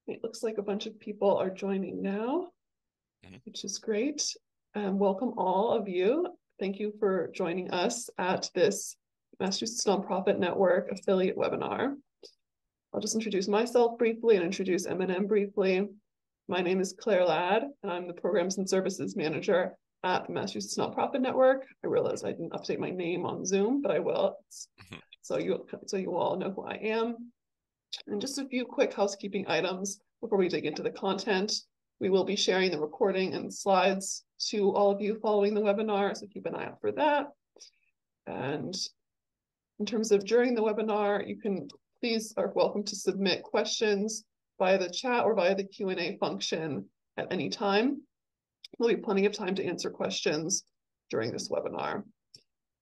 It looks like a bunch of people are joining now, Mhm. which is great. Welcome all of you. Thank you for joining us at this Massachusetts Nonprofit Network affiliate webinar. I'll just introduce myself briefly and introduce M&M briefly. My name is Claire Ladd, and I'm the Programs and Services Manager at the Massachusetts Nonprofit Network. I realize I didn't update my name on Zoom, but I will. Mhm. So you all know who I am. And just a few quick housekeeping items before we dig into the content. We will be sharing the recording and slides to all of you following the webinar, so keep an eye out for that. And in terms of during the webinar, you can please are welcome to submit questions via the chat or via the Q&A function at any time. There'll be plenty of time to answer questions during this webinar.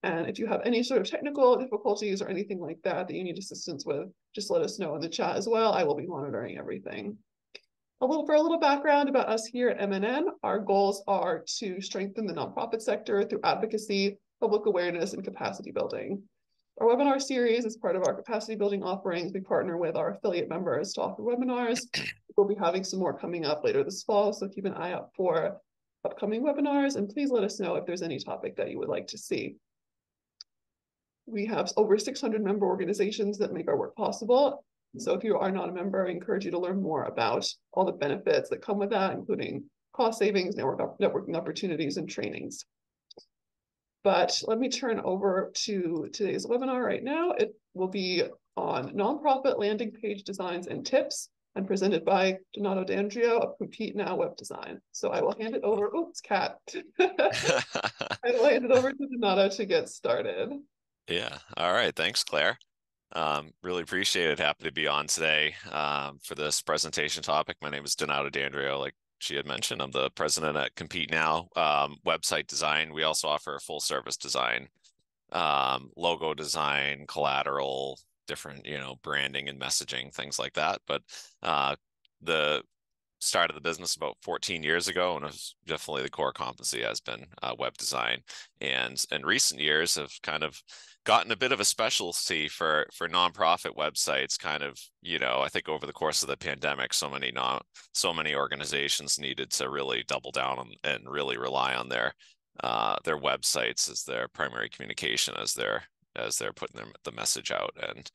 And if you have any sort of technical difficulties or anything like that that you need assistance with, just let us know in the chat as well. I will be monitoring everything. For a little background about us here at MNN, our goals are to strengthen the nonprofit sector through advocacy, public awareness, and capacity building. Our webinar series is part of our capacity building offerings. We partner with our affiliate members to offer webinars. We'll be having some more coming up later this fall, so keep an eye out for upcoming webinars, and please let us know if there's any topic that you would like to see. We have over 600 member organizations that make our work possible. So if you are not a member, I encourage you to learn more about all the benefits that come with that, including cost savings, networking opportunities, and trainings. But let me turn over to today's webinar right now. It will be on nonprofit landing page designs and tips, and presented by Donato D'Andrio of Compete Now Web Design. So I will hand it over. Oops, cat. I will hand it over to Donato to get started. Yeah. All right. Thanks, Claire. Really appreciate it. Happy to be on today for this presentation topic. My name is Donato D'Andrio. Like she had mentioned, I'm the president at Compete Now website design. We also offer full service design, logo design, collateral, different, branding and messaging, things like that. But the started the business about 14 years ago, and it was definitely the core competency has been web design. And in recent years have kind of gotten a bit of a specialty for nonprofit websites. Kind of, I think over the course of the pandemic, so many organizations needed to really double down on and really rely on their websites as their primary communication, as they're putting the message out, and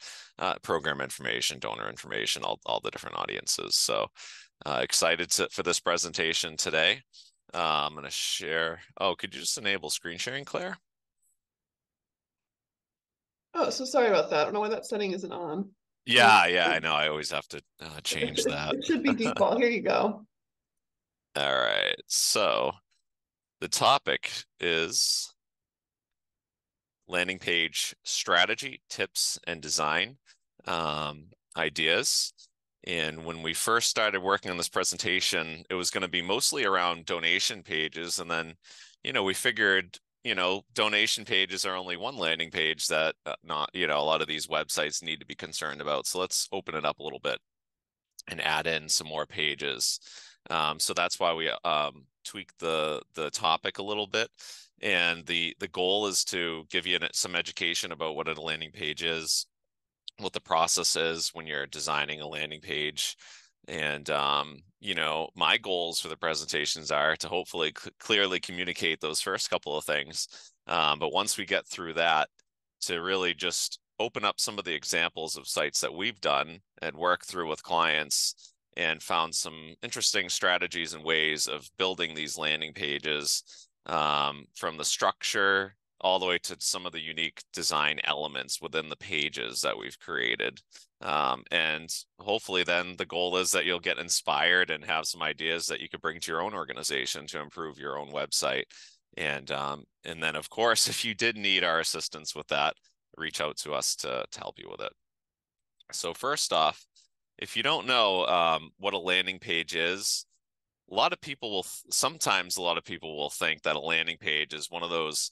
program information, donor information, all the different audiences. So excited for this presentation today. I'm going to share. Oh, could you just enable screen sharing, Claire? Oh, so sorry about that. I don't know why that setting isn't on. Yeah, I know. I always have to change that. It should be default. Here you go. All right. So the topic is landing page strategy, tips, and design ideas. And when we first started working on this presentation, it was going to be mostly around donation pages. And then, we figured, donation pages are only one landing page that not, a lot of these websites need to be concerned about. So let's open it up a little bit and add in some more pages. So that's why we tweaked the topic a little bit. And the goal is to give you some education about what a landing page is, what the process is when you're designing a landing page. And, my goals for the presentations are to hopefully clearly communicate those first couple of things. But once we get through that, to really just open up some of the examples of sites that we've done and work through with clients and found some interesting strategies and ways of building these landing pages, from the structure all the way to some of the unique design elements within the pages that we've created. And hopefully then the goal is that you'll get inspired and have some ideas that you could bring to your own organization to improve your own website. And then of course, if you did need our assistance with that, reach out to us to help you with it. So first off, if you don't know what a landing page is, sometimes a lot of people will think that a landing page is one of those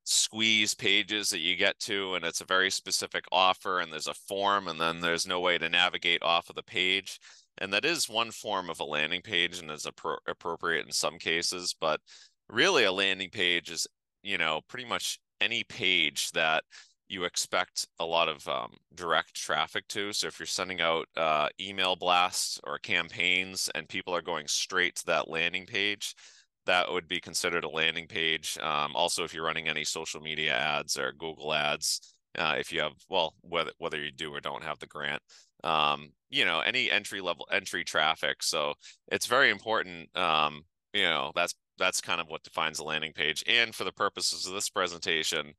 squeeze pages that you get to, and it's a very specific offer, and there's a form, and then there's no way to navigate off of the page. And that is one form of a landing page and is appropriate in some cases, but really a landing page is, pretty much any page that you expect a lot of direct traffic to. So if you're sending out email blasts or campaigns and people are going straight to that landing page, that would be considered a landing page. Also, if you're running any social media ads or Google ads, if you have, well, whether you do or don't have the grant, any entry traffic. So it's very important. That's kind of what defines a landing page. And for the purposes of this presentation,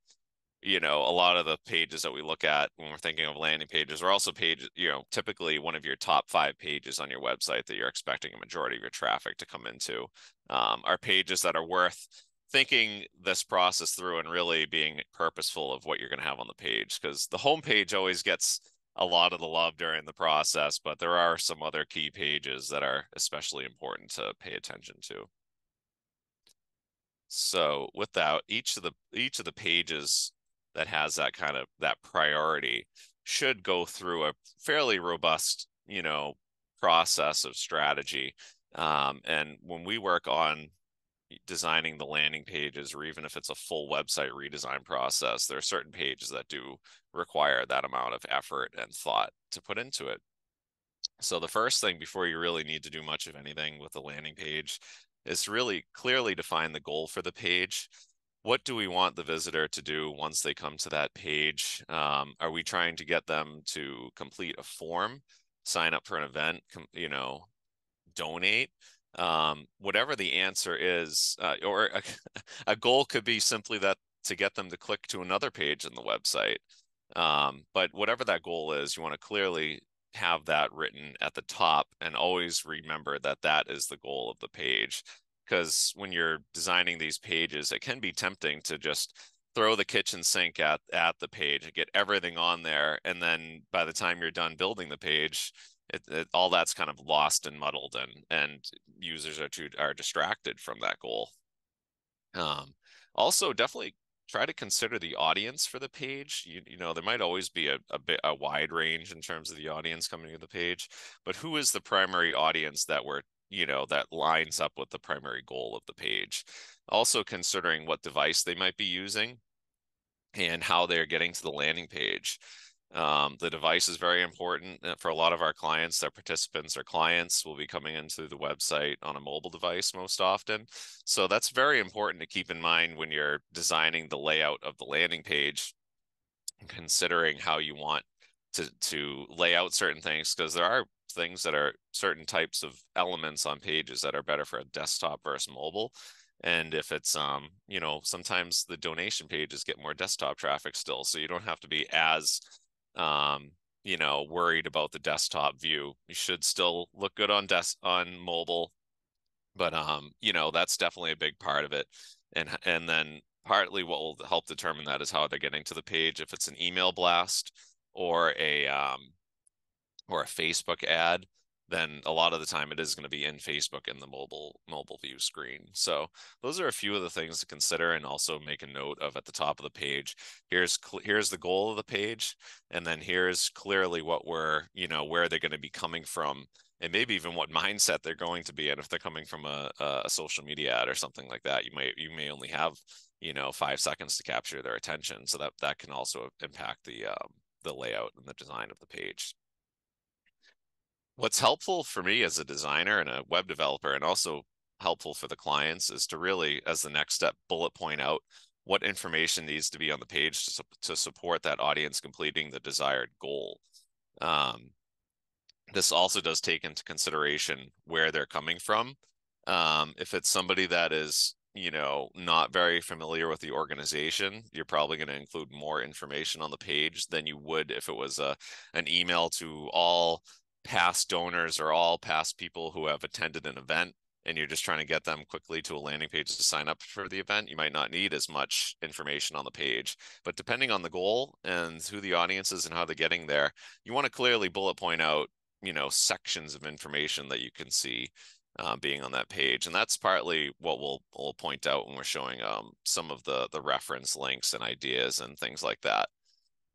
a lot of the pages that we look at when we're thinking of landing pages are also pages, typically one of your top 5 pages on your website that you're expecting a majority of your traffic to come into, are pages that are worth thinking this process through and really being purposeful of what you're going to have on the page, because the home page always gets a lot of the love during the process, but there are some other key pages that are especially important to pay attention to. So with that, each of the pages that has that priority should go through a fairly robust, process of strategy. And when we work on designing the landing pages, or even if it's a full website redesign process, there are certain pages that do require that amount of effort and thought to put into it. So the first thing before you really need to do much of anything with the landing page is really clearly define the goal for the page. What do we want the visitor to do once they come to that page? Are we trying to get them to complete a form, sign up for an event, donate? Whatever the answer is, or a goal could be simply that to get them to click to another page in the website. But whatever that goal is, you want to clearly have that written at the top and always remember that that is the goal of the page. Because when you're designing these pages, it can be tempting to just throw the kitchen sink at the page and get everything on there. And then by the time you're done building the page, all that's kind of lost and muddled, and users are distracted from that goal. Also, definitely try to consider the audience for the page. There might always be a wide range in terms of the audience coming to the page, but who is the primary audience that that lines up with the primary goal of the page? Also considering what device they might be using and how they're getting to the landing page. The device is very important for a lot of our clients. Their participants or clients will be coming into the website on a mobile device most often. So that's very important to keep in mind when you're designing the layout of the landing page, considering how you want to lay out certain things, because there are things that are certain types of elements on pages that are better for a desktop versus mobile. And if it's, sometimes the donation pages get more desktop traffic still, so you don't have to be as worried about the desktop view. You should still look good on mobile, but that's definitely a big part of it. And then partly what will help determine that is how they're getting to the page. If it's an email blast or a Facebook ad, then a lot of the time it is going to be in Facebook in the mobile view screen. So those are a few of the things to consider, and also make a note of at the top of the page. Here's the goal of the page, and then here's clearly what where they're going to be coming from, and maybe even what mindset they're going to be in. If they're coming from a social media ad or something like that, you may only have 5 seconds to capture their attention, so that can also impact the layout and the design of the page. What's helpful for me as a designer and a web developer, and also helpful for the clients, is to really, as the next step, bullet point out what information needs to be on the page to support that audience completing the desired goal. This also does take into consideration where they're coming from. If it's somebody that is not very familiar with the organization, you're probably going to include more information on the page than you would if it was an email to all past donors or all past people who have attended an event, and you're just trying to get them quickly to a landing page to sign up for the event. You might not need as much information on the page, but depending on the goal and who the audience is and how they're getting there, you want to clearly bullet point out sections of information that you can see being on that page. And that's partly what we'll point out when we're showing some of the reference links and ideas and things like that.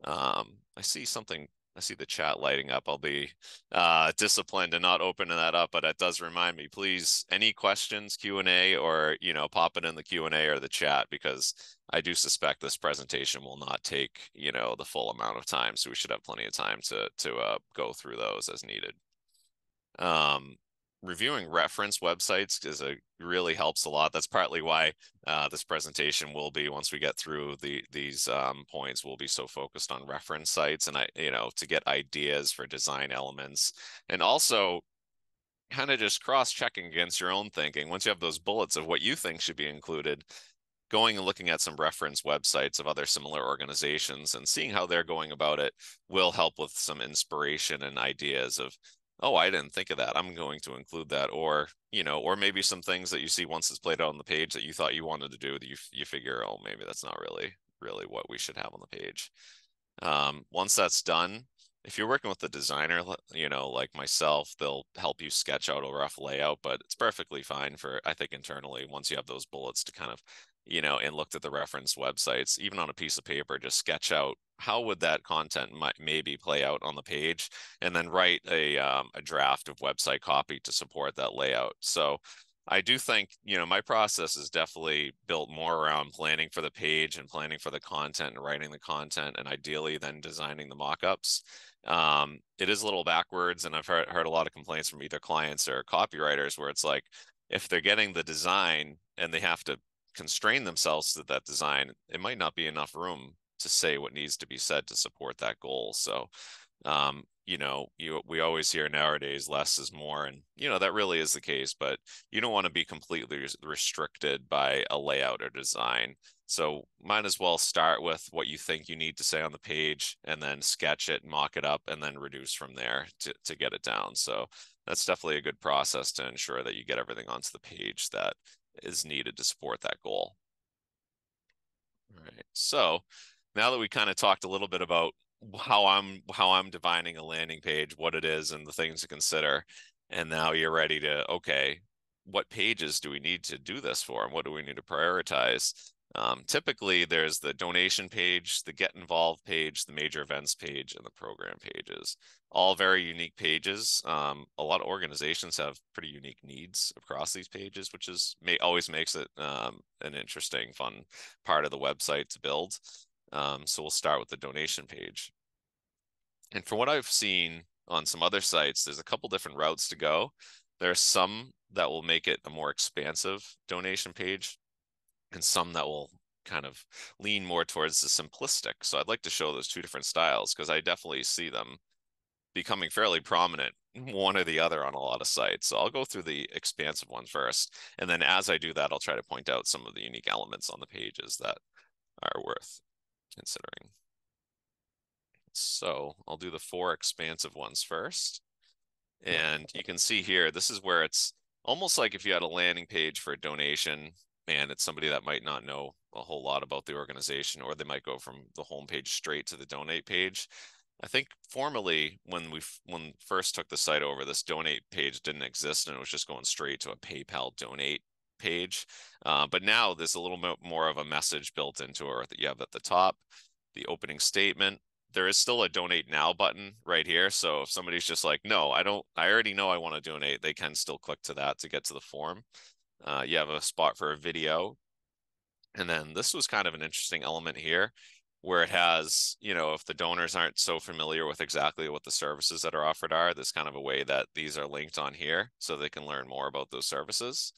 I see something I see the chat lighting up. I'll be disciplined and not opening that up, but it does remind me, please, any questions, Q&A, or, you know, pop it in the Q&A or the chat, because I do suspect this presentation will not take, you know, the full amount of time. So we should have plenty of time to go through those as needed. Reviewing reference websites really helps a lot. That's partly why this presentation will be, once we get through these points, we'll be so focused on reference sites, and to get ideas for design elements, and also kind of just cross-checking against your own thinking. Once you have those bullets of what you think should be included, going and looking at some reference websites of other similar organizations and seeing how they're going about it will help with some inspiration and ideas of, oh, I didn't think of that, I'm going to include that. Or, or maybe some things that you see once it's played out on the page that you thought you wanted to do, that you figure, oh, maybe that's not really what we should have on the page. Once that's done, if you're working with a designer, like myself, they'll help you sketch out a rough layout, but it's perfectly fine for, I think, internally, once you have those bullets, to kind of, and looked at the reference websites, even on a piece of paper, just sketch out how would that content maybe play out on the page, and then write a draft of website copy to support that layout. So I do think, my process is definitely built more around planning for the page and planning for the content and writing the content, and ideally then designing the mock-ups. It is a little backwards, and I've heard a lot of complaints from either clients or copywriters where it's like, if they're getting the design and they have to constrain themselves to that design, it might not be enough room to say what needs to be said to support that goal. So, we always hear nowadays less is more, and that really is the case, but you don't want to be completely restricted by a layout or design. So might as well start with what you think you need to say on the page, and then sketch it, mock it up, and then reduce from there to get it down. So that's definitely a good process to ensure that you get everything onto the page that is needed to support that goal. All right. So now that we kind of talked a little bit about how I'm defining a landing page, what it is, and the things to consider, and now you're ready to, okay, what pages do we need to do this for, and what do we need to prioritize? Typically, there's the donation page, the get involved page, the major events page, and the program pages. All very unique pages. A lot of organizations have pretty unique needs across these pages, which always makes it an interesting, fun part of the website to build. So we'll start with the donation page. And from what I've seen on some other sites, there's a couple different routes to go. There are some that will make it a more expansive donation page, and some that will kind of lean more towards the simplistic. So I'd like to show those two different styles, because I definitely see them becoming fairly prominent, one or the other, on a lot of sites. So I'll go through the expansive one first, and then as I do that, I'll try to point out some of the unique elements on the pages that are worth considering. So I'll do the 4 expansive ones first. And you can see here, this is where it's almost like if you had a landing page for a donation, and it's somebody that might not know a whole lot about the organization, or they might go from the home page straight to the donate page. I think formerly, when first took the site over, this donate page didn't exist, and it was just going straight to a PayPal donate page. But now there's a little bit more of a message built into it that you have at the top, the opening statement. There is still a donate now button right here. So if somebody's just like, no, I already know I want to donate, they can still click to that to get to the form. You have a spot for a video. And then this was kind of an interesting element here, where it has, if the donors aren't so familiar with exactly what the services that are offered are, there's kind of a way that these are linked on here so they can learn more about those services.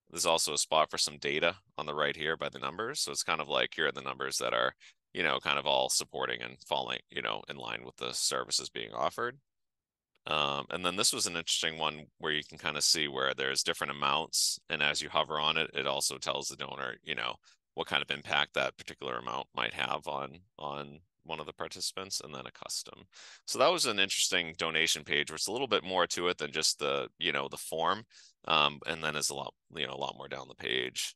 There's also a spot for some data on the right here by the numbers. So it's kind of like, here are the numbers that are, kind of all supporting and falling, in line with the services being offered. And then this was an interesting one where you can kind of see where there's different amounts. And as you hover on it, it also tells the donor, what kind of impact that particular amount might have on one of the participants, and then a custom. So that was an interesting donation page, where it's a little bit more to it than just the, the form. And then there's a lot more down the page.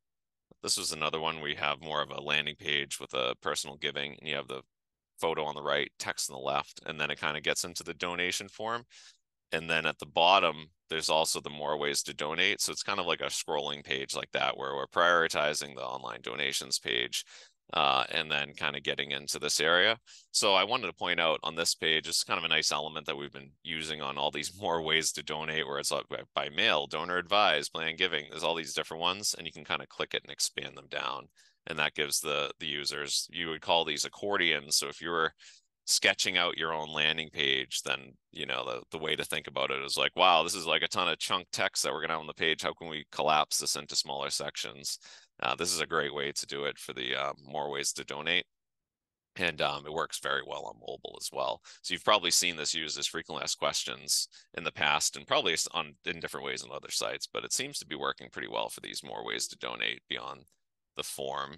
This was another one where you have more of a landing page with a personal giving, and you have the photo on the right, text on the left, and then it kind of gets into the donation form. And then at the bottom, there's also the more ways to donate. So it's kind of like a scrolling page like that, where we're prioritizing the online donations page. and then kind of getting into this area. So I wanted to point out on this page, it's kind of a nice element that we've been using on all these more ways to donate, where it's like by mail, donor advised, plan giving. There's all these different ones, and you can kind of click it and expand them down. And that gives the users, you would call these accordions. So if you were sketching out your own landing page, then the way to think about it is like, wow, this is like a ton of chunk text that we're gonna have on the page. How can we collapse this into smaller sections? This is a great way to do it for the more ways to donate. And it works very well on mobile as well. So you've probably seen this used as frequently asked questions in the past, and probably in different ways on other sites, but it seems to be working pretty well for these more ways to donate beyond the form.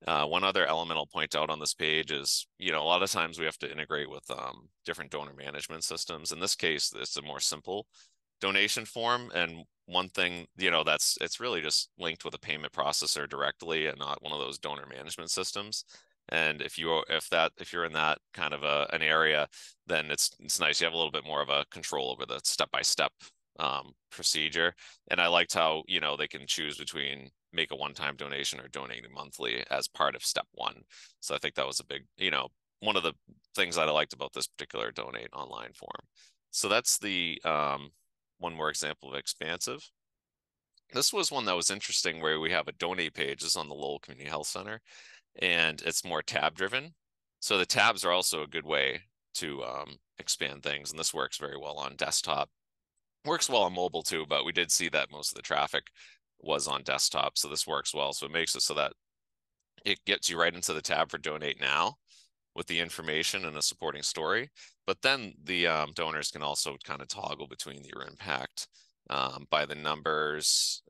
One other element I'll point out on this page is, a lot of times we have to integrate with different donor management systems. In this case, it's a more simple donation form. And one thing, it's really just linked with a payment processor directly and not one of those donor management systems. And if you're in that kind of an area, then it's nice. You have a little bit more of a control over the step-by-step procedure. And I liked how, they can choose between make a one-time donation or donating monthly as part of step one. So I think that was a big, one of the things that I liked about this particular donate online form. So that's the one more example of expansive. This was one that was interesting, where we have a donate page. This is on the Lowell Community Health Center, and it's more tab driven. So the tabs are also a good way to expand things, and this works very well on desktop. Works well on mobile too, but we did see that most of the traffic was on desktop, so this works well. So it makes it so that it gets you right into the tab for donate now with the information and a supporting story. But then the donors can also kind of toggle between your impact by the numbers,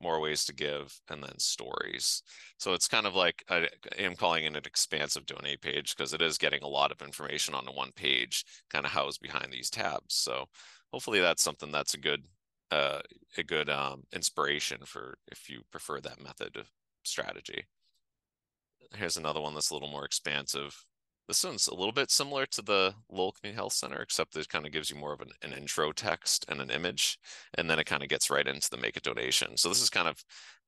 more ways to give, and then stories. So it's kind of like, I am calling it an expansive donate page, because it is getting a lot of information on the one page kind of housed behind these tabs. So hopefully that's something that's a good inspiration for if you prefer that method of strategy. Here's another one that's a little more expansive. This one's a little bit similar to the Lowell Community Health Center, except it kind of gives you more of an intro text and an image, and then it kind of gets right into the make a donation. So this is kind of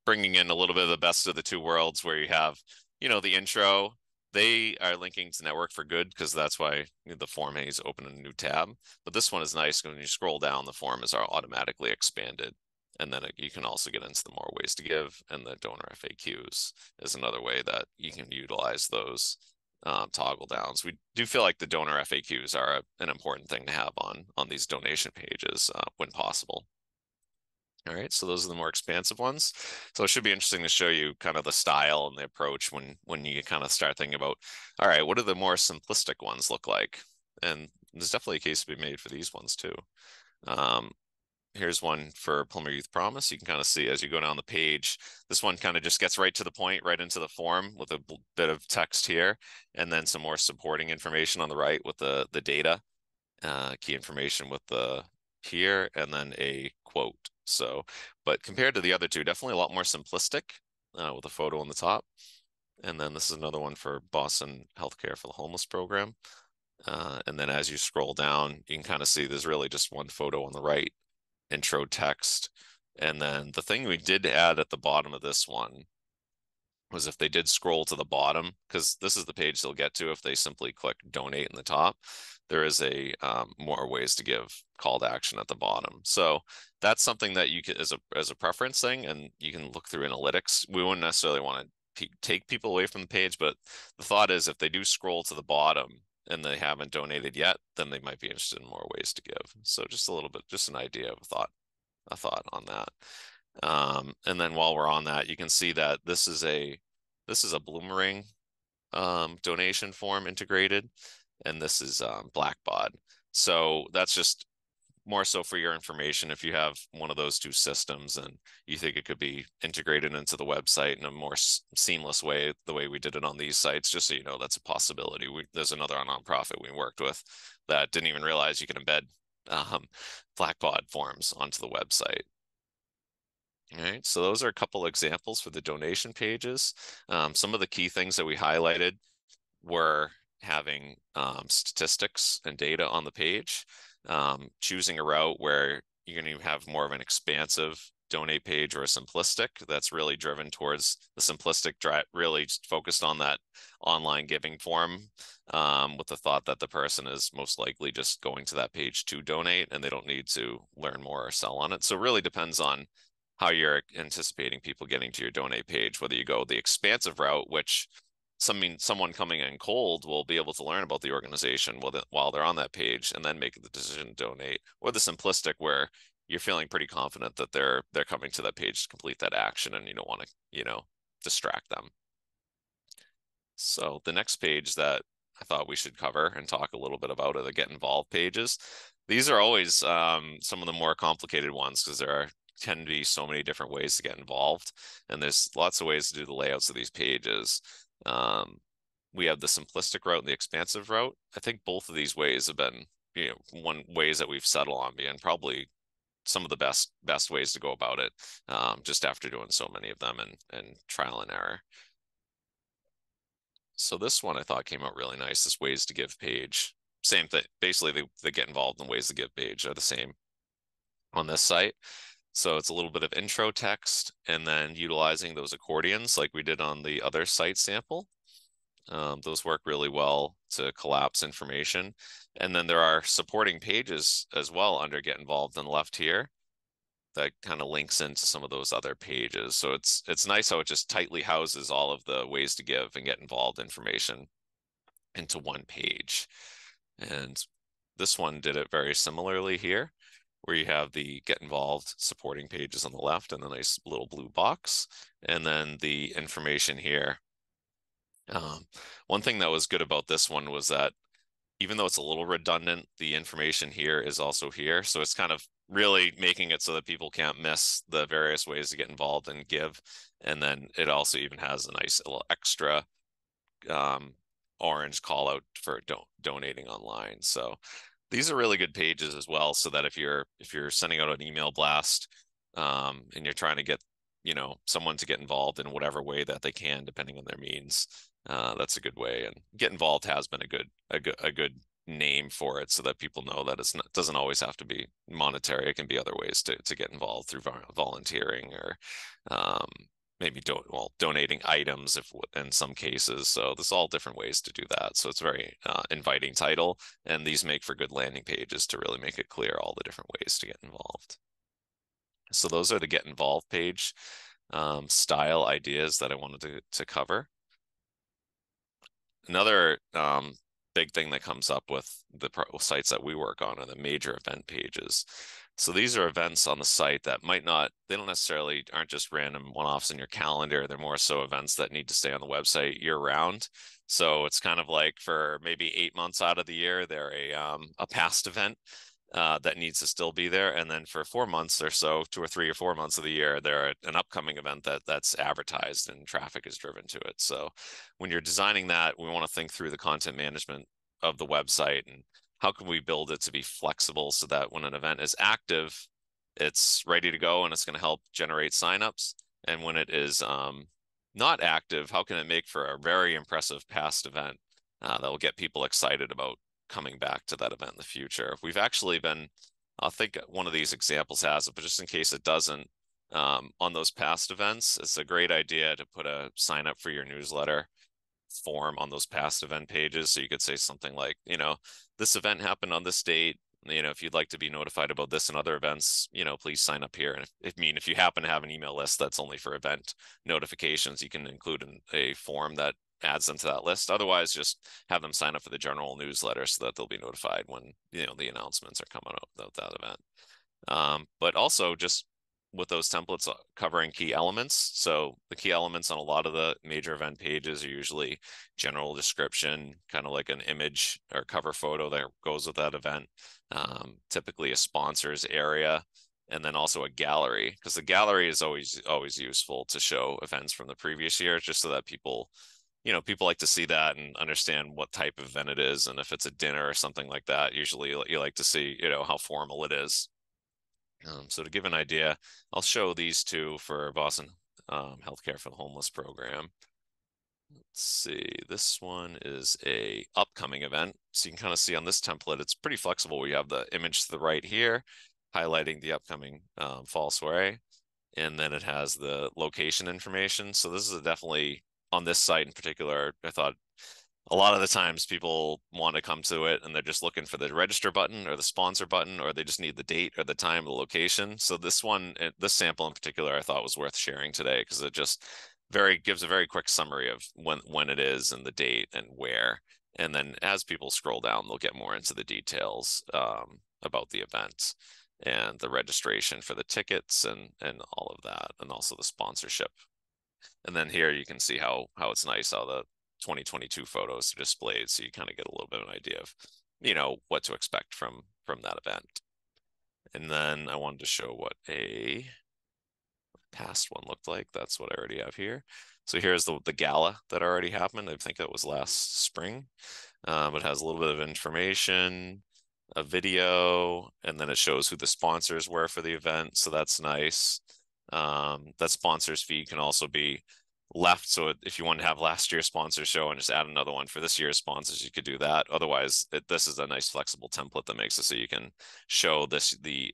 bringing in a little bit of the best of the two worlds, where you have, the intro. They are linking to Network for Good, because that's why the form is open in a new tab. But this one is nice. When you scroll down, the form is automatically expanded. And then you can also get into the more ways to give, and the donor FAQs is another way that you can utilize those toggle downs. We do feel like the donor FAQs are an important thing to have on these donation pages when possible. All right, so those are the more expansive ones. So it should be interesting to show you kind of the style and the approach when you kind of start thinking about, all right, what do the more simplistic ones look like? And there's definitely a case to be made for these ones too. Here's one for Plummer Youth Promise. You can kind of see as you go down the page, this one kind of just gets right to the point, right into the form with a bit of text here, and then some more supporting information on the right with the data, key information with the here, and then a quote. So, but compared to the other two, definitely a lot more simplistic with a photo on the top. And then this is another one for Boston Healthcare for the Homeless program. And then as you scroll down, you can kind of see there's really just one photo on the right, intro text. And then the thing we did add at the bottom of this one was, if they did scroll to the bottom, because this is the page they'll get to if they simply click donate in the top, there is a more ways to give call to action at the bottom. So that's something that you can, as a preference thing, and you can look through analytics. We wouldn't necessarily want to take people away from the page, but the thought is, if they do scroll to the bottom and they haven't donated yet, then they might be interested in more ways to give. So just a little bit, just an idea of a thought on that. And then while we're on that, you can see that this is a Bloomerang donation form integrated, and this is Blackbaud. So that's just more so for your information. If you have one of those two systems and you think it could be integrated into the website in a more seamless way, the way we did it on these sites, just so you know, that's a possibility. There's another nonprofit we worked with that didn't even realize you can embed Blackbaud forms onto the website. All right, so those are a couple examples for the donation pages. Some of the key things that we highlighted were having statistics and data on the page, choosing a route where you're going to have more of an expansive donate page or a simplistic that's really driven towards the simplistic, really focused on that online giving form, with the thought that the person is most likely just going to that page to donate and they don't need to learn more or sell on it. So it really depends on how you're anticipating people getting to your donate page, whether you go the expansive route, which someone coming in cold will be able to learn about the organization while they're on that page and then make the decision to donate, or the simplistic where you're feeling pretty confident that they're coming to that page to complete that action and you don't want to, distract them. So the next page that I thought we should cover and talk a little bit about are the get involved pages. These are always some of the more complicated ones because tend to be so many different ways to get involved, and there's lots of ways to do the layouts of these pages. We have the simplistic route and the expansive route. I think both of these ways have been, ways that we've settled on being probably some of the best ways to go about it, just after doing so many of them and trial and error. So this one I thought came out really nice, this ways to give page. Same thing, basically the get involved and ways to give page are the same on this site. So it's a little bit of intro text and then utilizing those accordions like we did on the other site sample. Those work really well to collapse information. And then there are supporting pages as well under get involved on the left here that kind of links into some of those other pages. So it's nice how it just tightly houses all of the ways to give and get involved information into one page. And this one did it very similarly here, where you have the get involved supporting pages on the left and a nice little blue box, and then the information here. One thing that was good about this one was that even though it's a little redundant, the information here is also here. So it's kind of really making it so that people can't miss the various ways to get involved and give. And then it also even has a nice little extra orange call out for donating online. So these are really good pages as well, so that if you're sending out an email blast and you're trying to get someone to get involved in whatever way that they can, depending on their means, that's a good way. And get involved has been a good name for it, so that people know that it doesn't always have to be monetary. It can be other ways to get involved through volunteering or maybe donating items in some cases. So there's all different ways to do that. So it's a very inviting title, and these make for good landing pages to really make it clear all the different ways to get involved. So those are the get involved page style ideas that I wanted to cover. Another big thing that comes up with the sites that we work on are the major event pages. So these are events on the site that they aren't just random one-offs in your calendar. They're more so events that need to stay on the website year round. So it's kind of like for maybe 8 months out of the year, they're a past event that needs to still be there. And then for 4 months or so, 2 or 3 or 4 months of the year, they're an upcoming event that's advertised and traffic is driven to it. So when you're designing that, we want to think through the content management of the website and how can we build it to be flexible so that when an event is active, it's ready to go and it's going to help generate signups. And when it is not active, how can it make for a very impressive past event that will get people excited about coming back to that event in the future? We've actually been, I think one of these examples has it, but just in case it doesn't, on those past events, it's a great idea to put a sign up for your newsletter form on those past event pages. So you could say something like, this event happened on this date. If you'd like to be notified about this and other events, please sign up here. And if you happen to have an email list that's only for event notifications, you can include a form that adds them to that list. Otherwise, just have them sign up for the general newsletter so that they'll be notified when the announcements are coming out about that event. But also just with those templates covering key elements. So the key elements on a lot of the major event pages are usually general description, kind of like an image or cover photo that goes with that event, typically a sponsors area, and then also a gallery, because the gallery is always useful to show events from the previous year, just so that people like to see that and understand what type of event it is. And if it's a dinner or something like that, usually you like to see, how formal it is. So to give an idea, I'll show these two for Boston Healthcare for the Homeless program. Let's see, this one is a upcoming event. So you can kind of see on this template, it's pretty flexible. We have the image to the right here, highlighting the upcoming fall soiree. and then it has the location information. So this is definitely, on this site in particular, I thought a lot of the times people want to come to it and they're just looking for the register button or the sponsor button, or they just need the date or the time, the location. So this one, this sample in particular, I thought was worth sharing today because it just gives a very quick summary of when it is and the date and where. And then as people scroll down, they'll get more into the details about the event and the registration for the tickets and all of that, and also the sponsorship. And then here you can see how it's nice how the 2022 photos are displayed, so you kind of get a little bit of an idea of, you know, what to expect from that event. And then I wanted to show what a past one looked like. That's what I already have here. So here's the gala that already happened. I think that was last spring. It has a little bit of information, a video, and then it shows who the sponsors were for the event. So that's nice. That sponsors fee can also be left. So if you want to have last year's sponsor show and just add another one for this year's sponsors, you could do that. Otherwise, this is a nice flexible template that makes it so you can show the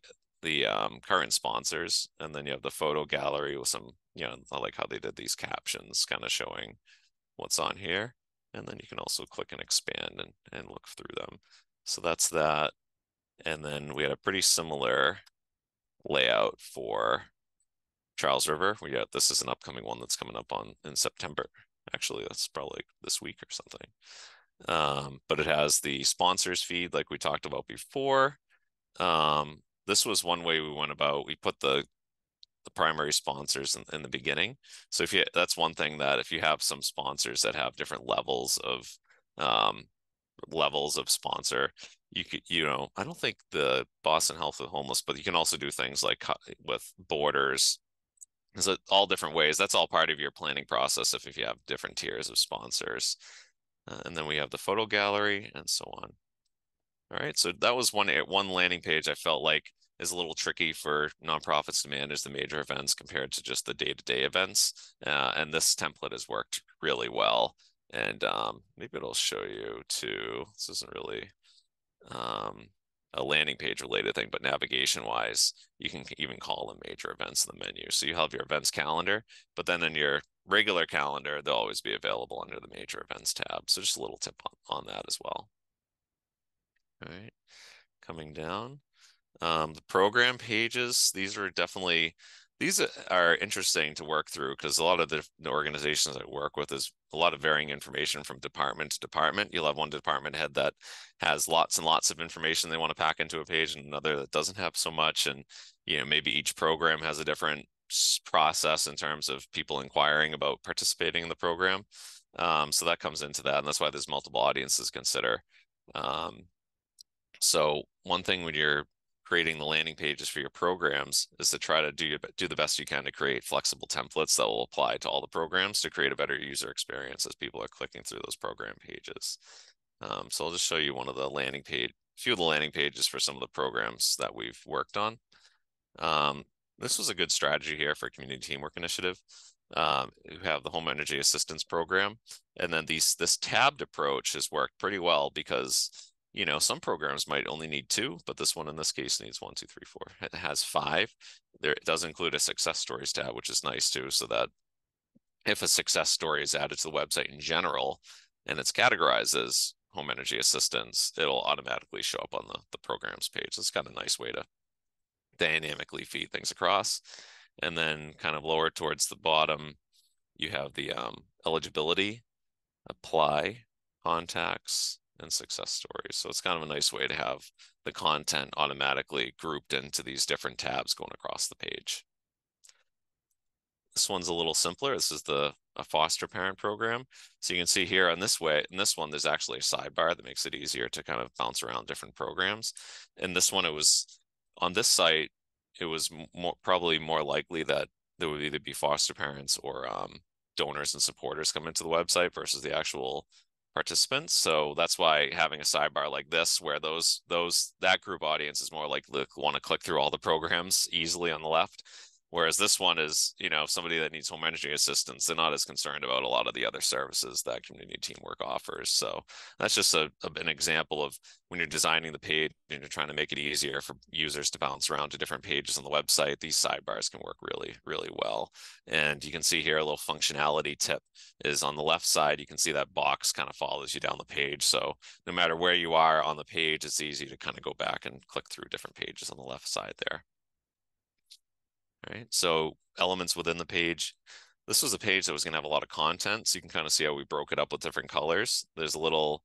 current sponsors, and then you have the photo gallery with some, you know, I like how they did these captions kind of showing what's on here. And then you can also click and expand and look through them. So that's that. And then we had a pretty similar layout for Charles River. This is an upcoming one that's coming up in September. Actually, that's probably this week or something. But it has the sponsors feed like we talked about before. This was one way we went about. We put the primary sponsors in the beginning. So that's one thing, that if you have some sponsors that have different levels of sponsor, you could, you know, I don't think the Boston Health with Homeless, but you can also do things like with Borders. There's all different ways. That's all part of your planning process if you have different tiers of sponsors. And then we have the photo gallery and so on. All right, so that was one landing page I felt like is a little tricky for nonprofits to manage the major events compared to just the day-to-day events. And this template has worked really well. And maybe it'll show you too. This isn't really a landing page related thing, but navigation wise, you can even call them major events in the menu. So you have your events calendar, but then in your regular calendar, they'll always be available under the major events tab. So just a little tip on that as well. All right, coming down. The program pages, these are interesting to work through because a lot of the organizations I work with is a lot of varying information from department to department. You'll have one department head that has lots and lots of information they want to pack into a page, and another that doesn't have so much. And, you know, maybe each program has a different process in terms of people inquiring about participating in the program. So that comes into that, and that's why there's multiple audiences to consider. So one thing when you're creating the landing pages for your programs is to try to do the best you can to create flexible templates that will apply to all the programs to create a better user experience as people are clicking through those program pages. So I'll just show you few of the landing pages for some of the programs that we've worked on. This was a good strategy here for Community Teamwork Initiative. You have the Home Energy Assistance Program, and then this tabbed approach has worked pretty well because, you know, some programs might only need 2, but this one in this case needs 1, 2, 3, 4. It has 5. It does include a success stories tab, which is nice too, so that if a success story is added to the website in general and it's categorized as home energy assistance, it'll automatically show up on the programs page. It's kind of a nice way to dynamically feed things across. And then kind of lower towards the bottom, you have the eligibility, apply, contacts, and success stories. So it's kind of a nice way to have the content automatically grouped into these different tabs going across the page. This one's a little simpler. This is a foster parent program. So you can see here in this one, there's actually a sidebar that makes it easier to kind of bounce around different programs. And this one, on this site, it was probably more likely that there would either be foster parents or donors and supporters come into the website versus the actual participants. So that's why having a sidebar like this, where that group audience is more likely to want to click through all the programs easily on the left, Whereas this one is, somebody that needs home energy assistance, they're not as concerned about a lot of the other services that community teamwork offers. So that's just an example of when you're designing the page and you're trying to make it easier for users to bounce around to different pages on the website, these sidebars can work really, really well. And you can see here a little functionality tip is on the left side, you can see that box kind of follows you down the page. So no matter where you are on the page, it's easy to kind of go back and click through different pages on the left side there. All right, so elements within the page. This was a page that was going to have a lot of content, so you can kind of see how we broke it up with different colors. There's a little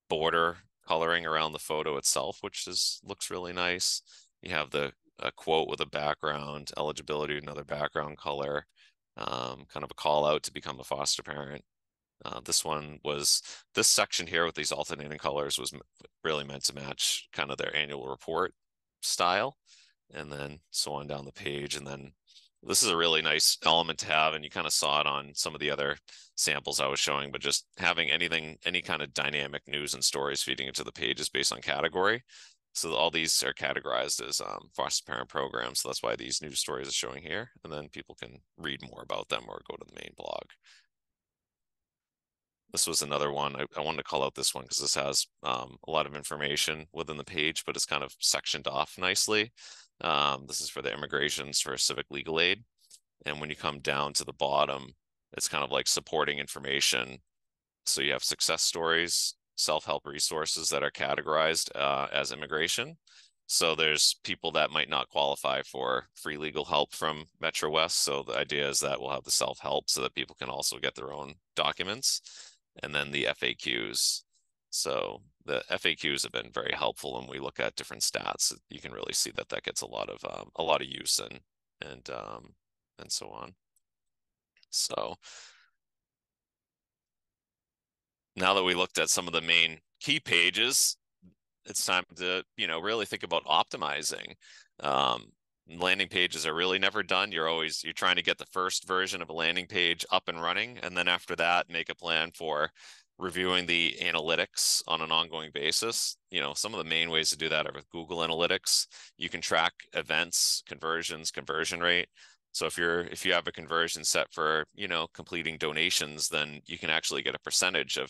border coloring around the photo itself, which looks really nice. You have a quote with a background, eligibility, another background color, kind of a call out to become a foster parent. This section here with these alternating colors was really meant to match kind of their annual report style, and then so on down the page. And then this is a really nice element to have, and you kind of saw it on some of the other samples I was showing, but just having any kind of dynamic news and stories feeding into the pages based on category. So all these are categorized as foster parent programs. So that's why these news stories are showing here. And then people can read more about them or go to the main blog. This was another one. I wanted to call out this one because this has a lot of information within the page, but it's kind of sectioned off nicely. This is for the immigrations for civic legal aid. And when you come down to the bottom, it's kind of like supporting information. So you have success stories, self-help resources that are categorized as immigration. So there's people that might not qualify for free legal help from Metro West. So the idea is that we'll have the self-help so that people can also get their own documents. And then the FAQs. So the FAQs have been very helpful when we look at different stats. You can really see that gets a lot of use and so on. So now that we looked at some of the main key pages, it's time to really think about optimizing. Landing pages are really never done. You're trying to get the first version of a landing page up and running, and then after that make a plan for reviewing the analytics on an ongoing basis. Some of the main ways to do that are with Google Analytics. You can track events, conversions, conversion rate. So if you have a conversion set for completing donations, then you can actually get a percentage of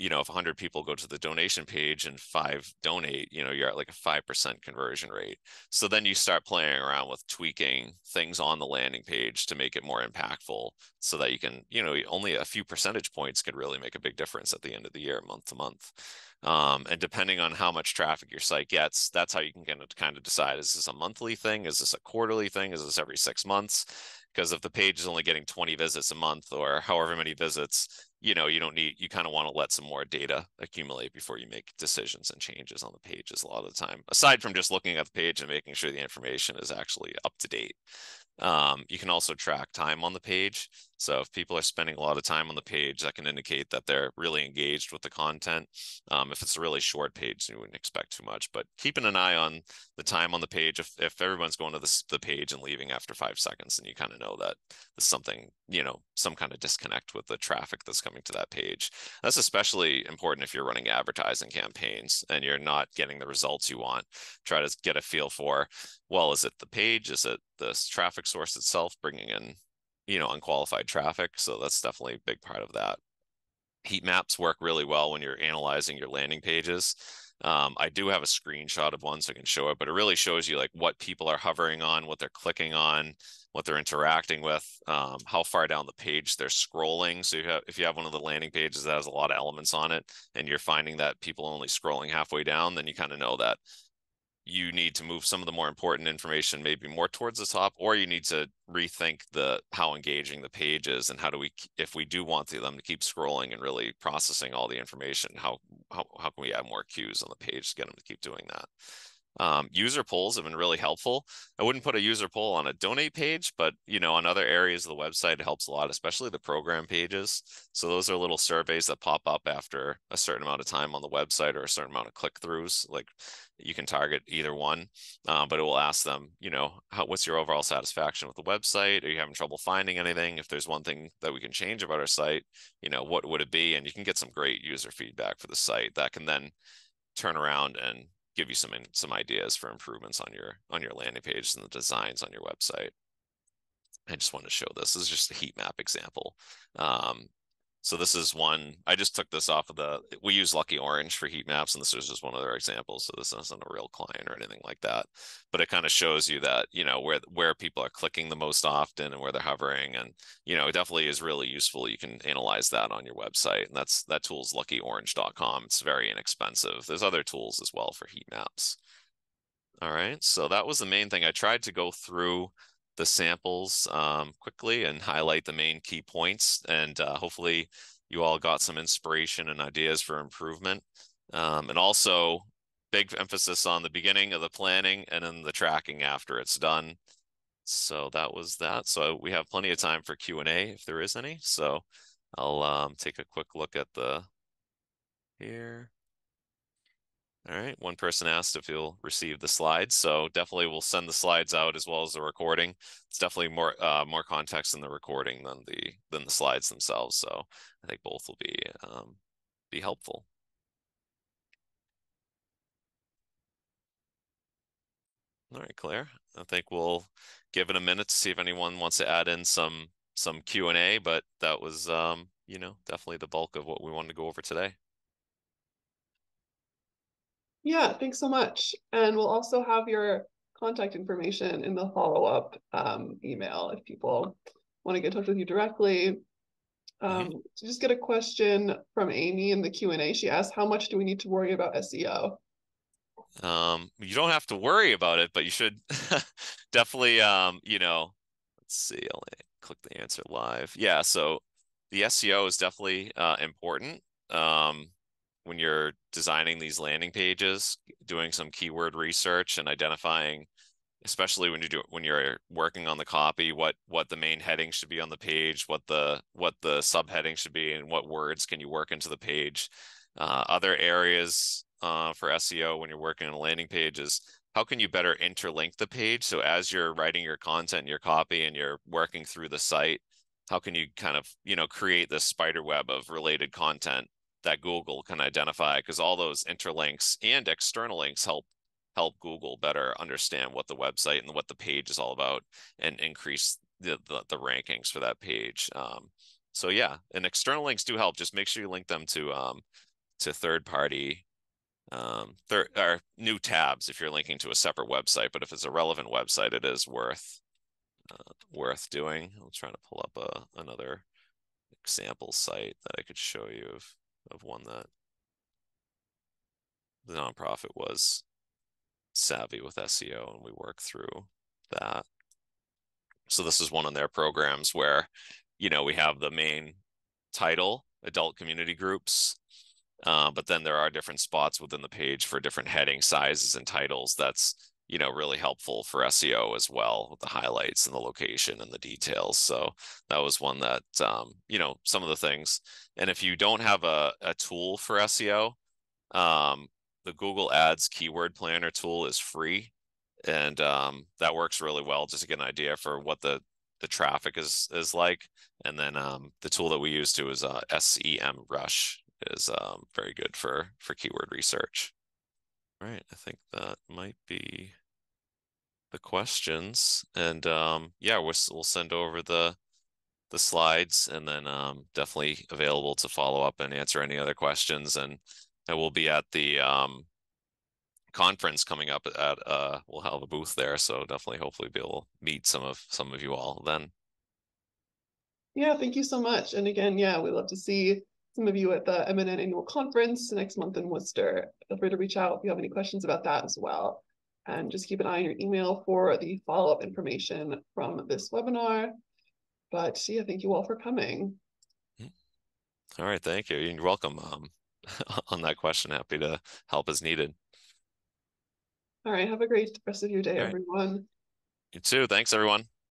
if 100 people go to the donation page and 5 donate, you're at like a 5% conversion rate. So then you start playing around with tweaking things on the landing page to make it more impactful so that you can, only a few percentage points could really make a big difference at the end of the year, month to month. And depending on how much traffic your site gets, that's how you can kind of decide, is this a monthly thing? Is this a quarterly thing? Is this every 6 months? Because if the page is only getting 20 visits a month or however many visits, you kind of want to let some more data accumulate before you make decisions and changes on the pages a lot of the time, aside from just looking at the page and making sure the information is actually up to date. You can also track time on the page. So if people are spending a lot of time on the page, that can indicate that they're really engaged with the content. If it's a really short page, you wouldn't expect too much, but keeping an eye on the time on the page. If everyone's going to the page and leaving after 5 seconds, then you kind of know that there's something, some kind of disconnect with the traffic that's coming to that page. That's especially important if you're running advertising campaigns and you're not getting the results you want. Try to get a feel for, well, is it the page? Is it the traffic source itself bringing in unqualified traffic? So that's definitely a big part of that. Heat maps work really well when you're analyzing your landing pages. I do have a screenshot of one so I can show it, but it really shows you like what people are hovering on, what they're clicking on, what they're interacting with, how far down the page they're scrolling. So if you have one of the landing pages that has a lot of elements on it and you're finding that people are only scrolling halfway down, then you kind of know that you need to move some of the more important information maybe more towards the top, or you need to rethink how engaging the page is and if we do want them to keep scrolling and really processing all the information, how can we add more cues on the page to get them to keep doing that? User polls have been really helpful. I wouldn't put a user poll on a donate page, but on other areas of the website, it helps a lot, especially the program pages. So those are little surveys that pop up after a certain amount of time on the website or a certain amount of click-throughs. Like you can target either one, but it will ask them, what's your overall satisfaction with the website? Are you having trouble finding anything? If there's one thing that we can change about our site, what would it be? And you can get some great user feedback for the site that can then turn around and give you some ideas for improvements on your landing page and the designs on your website. I just wanted to show this. This is just a heat map example. So this is one, I just took this off of we use Lucky Orange for heat maps, and this is just one of their examples. So this isn't a real client or anything like that, but it kind of shows you that, where people are clicking the most often and where they're hovering. And, it definitely is really useful. You can analyze that on your website, and that tool is luckyorange.com. It's very inexpensive. There's other tools as well for heat maps. All right, so that was the main thing. I tried to go through the samples quickly and highlight the main key points, and hopefully you all got some inspiration and ideas for improvement. And also big emphasis on the beginning of the planning and then the tracking after it's done. So that was that. So we have plenty of time for Q&A if there is any. So I'll take a quick look at here. All right, one person asked if you'll receive the slides, so definitely we'll send the slides out as well as the recording. It's definitely more context in the recording than the slides themselves, so I think both will be helpful. All right, Claire, I think we'll give it a minute to see if anyone wants to add in some Q&A, but that was definitely the bulk of what we wanted to go over today. Yeah, thanks so much. And we'll also have your contact information in the follow-up email if people want to get in touch with you directly. To just get a question from Amy in the Q&A. She asked, how much do we need to worry about SEO? You don't have to worry about it, but you should definitely, let's see, I'll click the answer live. Yeah, so the SEO is definitely important. When you're designing these landing pages, doing some keyword research and identifying, especially when you're working on the copy, what the main heading should be on the page, what the subheading should be, and what words can you work into the page. Other areas for SEO when you're working on a landing page is how can you better interlink the page? So as you're writing your content, your copy, and you're working through the site, how can you kind of, create this spider web of related content that Google can identify? Because all those interlinks and external links help Google better understand what the website and what the page is all about and increase the rankings for that page. So yeah, and external links do help. Just make sure you link them to third party or new tabs if you're linking to a separate website. But if it's a relevant website, it is worth doing. I'm trying to pull up another example site that I could show you of one that the nonprofit was savvy with SEO, and we worked through that. So this is one of their programs where, we have the main title, adult community groups, but then there are different spots within the page for different heading sizes and titles. That's, really helpful for SEO as well, with the highlights and the location and the details. So that was one that, some of the things. And if you don't have a tool for SEO, the Google Ads Keyword Planner tool is free, and that works really well just to get an idea for what the traffic is like. And then the tool that we use too is SEMrush is very good for keyword research. All right, I think that might be the questions, and yeah, we'll send over the slides, and then definitely available to follow up and answer any other questions. And I will be at the conference coming up we'll have a booth there, so definitely hopefully be able to meet some of you all then. Yeah, thank you so much. And again, yeah, we'd love to see some of you at the MNN annual conference next month in Worcester. Feel free to reach out if you have any questions about that as well. And just keep an eye on your email for the follow-up information from this webinar. But yeah, thank you all for coming. All right, thank you. You're welcome. On that question, happy to help as needed. All right, have a great rest of your day, everyone. You too. Thanks, everyone.